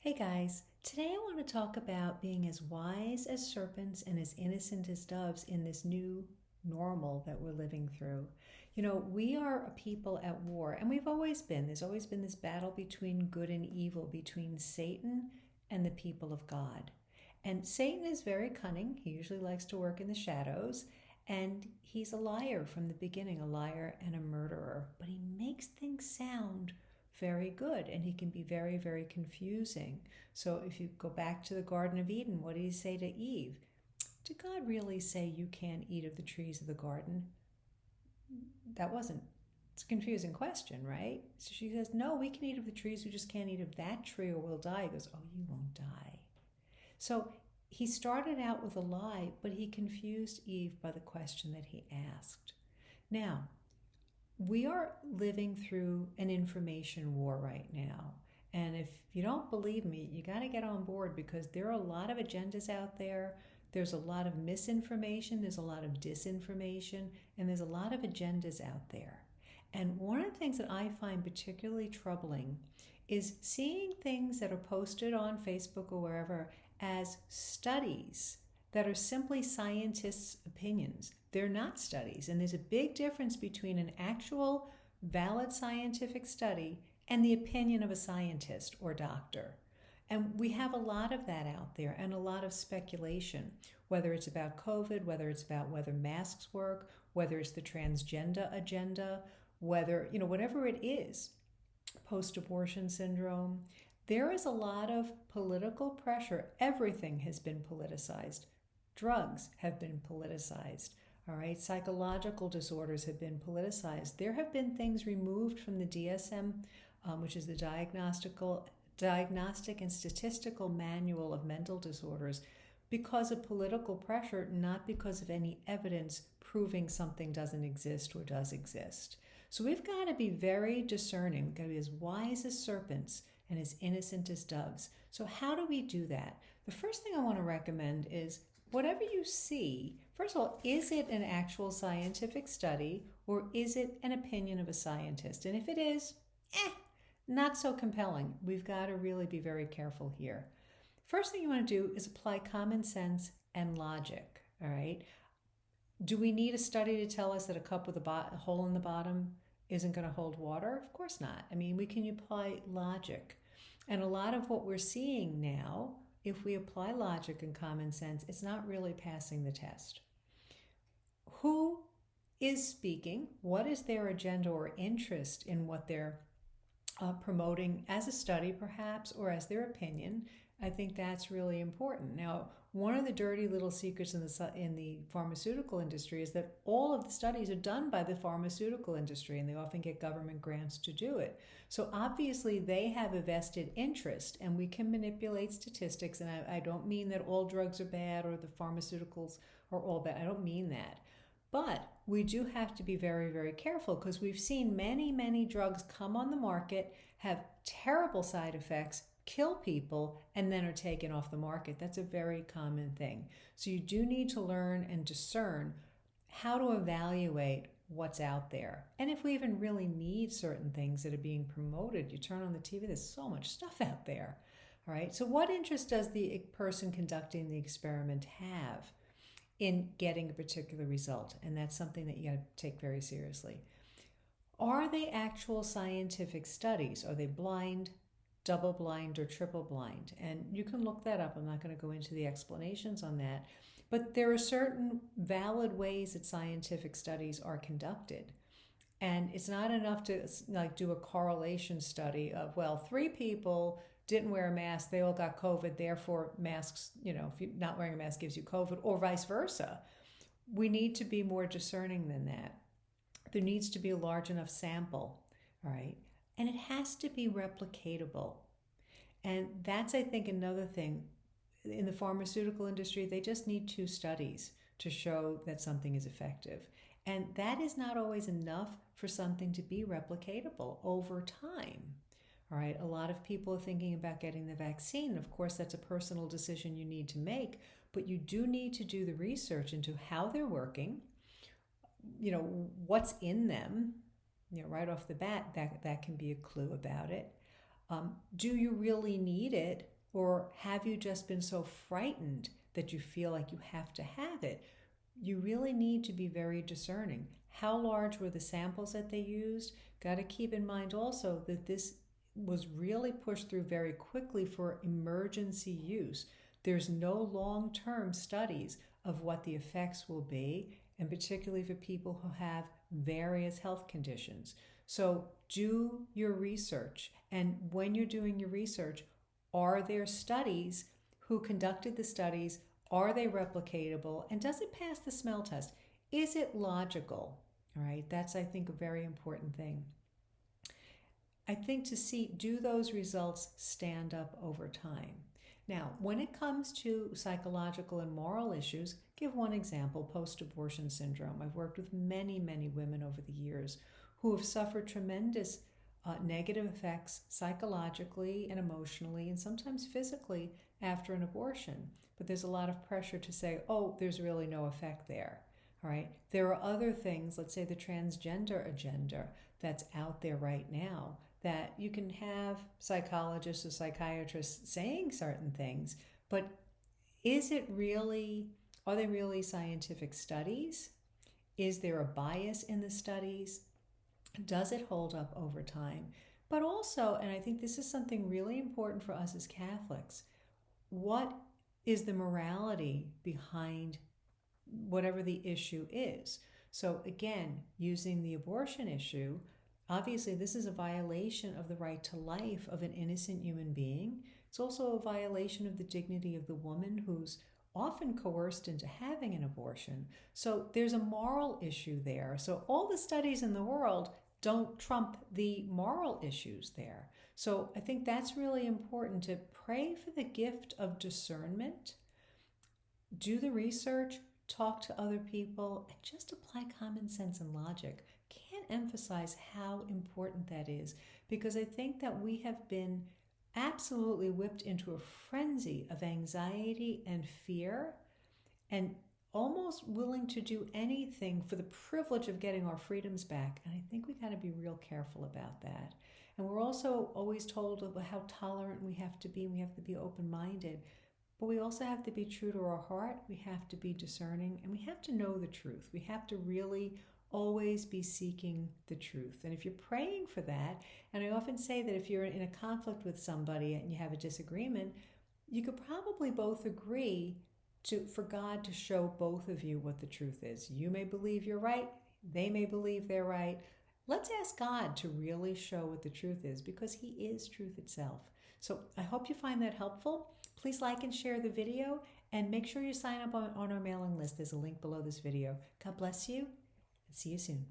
Hey guys, today I want to talk about being as wise as serpents and as innocent as doves in this new normal that we're living through. We are a people at war, and we've always been. There's always been this battle between good and evil, between Satan and the people of God. And Satan is very cunning. He usually likes to work in the shadows, and he's a liar from the beginning, a liar and a murderer. But he makes things sound very good, and he can be very, very confusing. So if you go back to the Garden of Eden, what did he say to Eve? Did God really say you can't eat of the trees of the garden? That wasn't, it's a confusing question, right? So she says, no, we can eat of the trees, we just can't eat of that tree or we'll die. He goes, oh, you won't die. So he started out with a lie, but he confused Eve by the question that he asked. Now, we are living through an information war right now. And if you don't believe me, you got to get on board because there are a lot of agendas out there. There's a lot of misinformation, there's a lot of disinformation, and there's a lot of agendas out there. And one of the things that I find particularly troubling is seeing things that are posted on Facebook or wherever as studies that are simply scientists' opinions. They're not studies, and there's a big difference between an actual valid scientific study and the opinion of a scientist or doctor. And we have a lot of that out there and a lot of speculation, whether it's about COVID, whether it's about whether masks work, whether it's the transgender agenda, whether, whatever it is, post-abortion syndrome. There is a lot of political pressure. Everything has been politicized. Drugs have been politicized. All right, psychological disorders have been politicized. There have been things removed from the DSM, which is the Diagnostic and Statistical Manual of Mental Disorders, because of political pressure, not because of any evidence proving something doesn't exist or does exist. So we've got to be very discerning. We've got to be as wise as serpents and as innocent as doves. So how do we do that? The first thing I want to recommend is whatever you see, first of all, is it an actual scientific study or is it an opinion of a scientist? And if it is, not so compelling. We've got to really be very careful here. First thing you want to do is apply common sense and logic, all right? Do we need a study to tell us that a cup with a hole in the bottom isn't going to hold water? Of course not. I mean, we can apply logic. And a lot of what we're seeing now, if we apply logic and common sense, it's not really passing the test. Who is speaking? What is their agenda or interest in what they're promoting as a study, perhaps, or as their opinion? I think that's really important. Now, one of the dirty little secrets in the pharmaceutical industry is that all of the studies are done by the pharmaceutical industry, and they often get government grants to do it. So obviously they have a vested interest, and we can manipulate statistics. And I don't mean that all drugs are bad or the pharmaceuticals are all bad. I don't mean that. But we do have to be very, very careful because we've seen many, many drugs come on the market, have terrible side effects, kill people, and then are taken off the market. That's a very common thing. So you do need to learn and discern how to evaluate what's out there. And if we even really need certain things that are being promoted, you turn on the TV, there's so much stuff out there. All right. So what interest does the person conducting the experiment have in getting a particular result? And that's something that you got to take very seriously. Are they actual scientific studies? Are they blind, double blind, or triple blind? And you can look that up. I'm not going to go into the explanations on that. But there are certain valid ways that scientific studies are conducted. And it's not enough to do a correlation study of, well, 3 people didn't wear a mask, they all got COVID, therefore masks, if you're not wearing a mask gives you COVID, or vice versa. We need to be more discerning than that. There needs to be a large enough sample, all right? And it has to be replicatable. And that's, I think, another thing. In the pharmaceutical industry, they just need 2 studies to show that something is effective. And that is not always enough for something to be replicatable over time. All right, a lot of people are thinking about getting the vaccine. Of course, that's a personal decision you need to make, but you do need to do the research into how they're working, what's in them. Right off the bat, that can be a clue about it. Do you really need it? Or have you just been so frightened that you feel like you have to have it? You really need to be very discerning. How large were the samples that they used? Got to keep in mind also that this was really pushed through very quickly for emergency use. There's no long-term studies of what the effects will be, and particularly for people who have various health conditions. So do your research. And when you're doing your research, are there studies? Who conducted the studies? Are they replicatable? And does it pass the smell test? Is it logical? All right, that's, I think, a very important thing. I think to see, do those results stand up over time? Now, when it comes to psychological and moral issues, give one example, post-abortion syndrome. I've worked with many, many women over the years who have suffered tremendous negative effects psychologically and emotionally and sometimes physically after an abortion. But there's a lot of pressure to say, oh, there's really no effect there. All right. There are other things, let's say the transgender agenda that's out there right now, that you can have psychologists or psychiatrists saying certain things, but is it really, are they really scientific studies? Is there a bias in the studies? Does it hold up over time? But also, and I think this is something really important for us as Catholics, what is the morality behind whatever the issue is? So again, using the abortion issue, obviously this is a violation of the right to life of an innocent human being. It's also a violation of the dignity of the woman who's often coerced into having an abortion. So there's a moral issue there. So all the studies in the world don't trump the moral issues there. So I think that's really important, to pray for the gift of discernment, do the research, talk to other people, and just apply common sense and logic. Can't emphasize how important that is, because I think that we have been absolutely whipped into a frenzy of anxiety and fear, and almost willing to do anything for the privilege of getting our freedoms back. And I think we got to be real careful about that. And we're also always told about how tolerant we have to be, and we have to be open-minded. But we also have to be true to our heart. We have to be discerning, and we have to know the truth. We have to really always be seeking the truth. And if you're praying for that, and I often say that if you're in a conflict with somebody and you have a disagreement, you could probably both agree for God to show both of you what the truth is. You may believe you're right, they may believe they're right. Let's ask God to really show what the truth is, because He is truth itself. So I hope you find that helpful. Please like and share the video, and make sure you sign up on our mailing list. There's a link below this video. God bless you, and see you soon.